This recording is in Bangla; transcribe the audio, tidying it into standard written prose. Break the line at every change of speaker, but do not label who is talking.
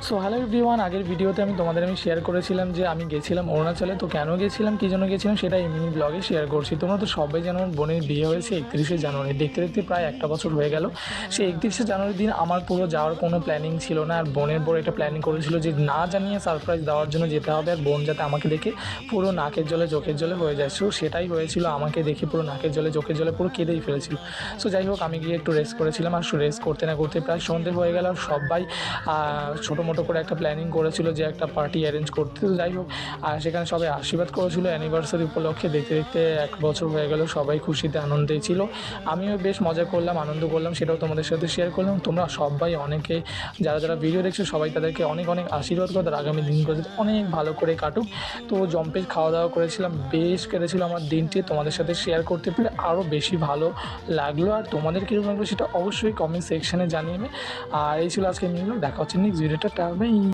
সো হ্যালো এভরিওয়ান, আগের ভিডিওতে আমি শেয়ার করেছিলাম যে আমি গেছিলাম অরুণাচলে। তো কেন গেছিলাম, কী জন্য গেছিলাম, সেটা এই মিনি ব্লগে শেয়ার করছি। তোমরা তো সবাই জানো আমার বোনের বিয়ে হয়েছে 31শে জানুয়ারি। দেখতে দেখতে প্রায় একটা বছর হয়ে গেল। সেই 31শে জানুয়ারির দিন আমার পুরো যাওয়ার কোনো প্ল্যানিং ছিল না। আর বোনের বড় একটা প্ল্যানিং করেছিল যে না জানিয়ে সারপ্রাইজ দেওয়ার জন্য যেতে হবে, আর বোন যাতে আমাকে দেখে পুরো নাকের জলে চোখের জলে হয়ে যায়। সো সেটাই হয়েছিল, আমাকে দেখে পুরো নাকের জলে চোখের জলে পুরো কেঁদেই ফেলেছিল। সো যাই হোক, আমি গিয়ে একটু রেস্ট করেছিলাম। আর রেস্ট করতে না করতে প্রায় সন্ধে হয়ে গেল। আর সবাই ছোটো মোটো করে একটা প্ল্যানিং করেছিল যে একটা পার্টি অ্যারেঞ্জ করতে। তো যাই হোক, সেখানে সবাই আশীর্বাদ করেছিল অ্যানিভার্সারি উপলক্ষে। দেখতে দেখতে এক বছর হয়ে গেল, সবাই খুশিতে আনন্দেই ছিল। আমিও বেশ মজা করলাম, আনন্দ করলাম, সেটাও তোমাদের সাথে শেয়ার করলাম। তোমরা সবাই অনেকে যারা যারা ভিডিও দেখছো সবাই তাদেরকে অনেক অনেক আশীর্বাদ করো, তার আগামী দিনগুলো অনেক ভালো করে কাটুক। তো জম্পেশ খাওয়া দাওয়া করেছিলাম, বেশ কেটেছিল আমার দিনটি। তোমাদের সাথে শেয়ার করতে পেরে আরও বেশি ভালো লাগলো। আর তোমাদের কীরকম লাগলো সেটা অবশ্যই কমেন্ট সেকশানে জানিয়ে। আর এই ছিল আজকে নিয়ে, দেখা হচ্ছে নেক্সট ভিডিওটা।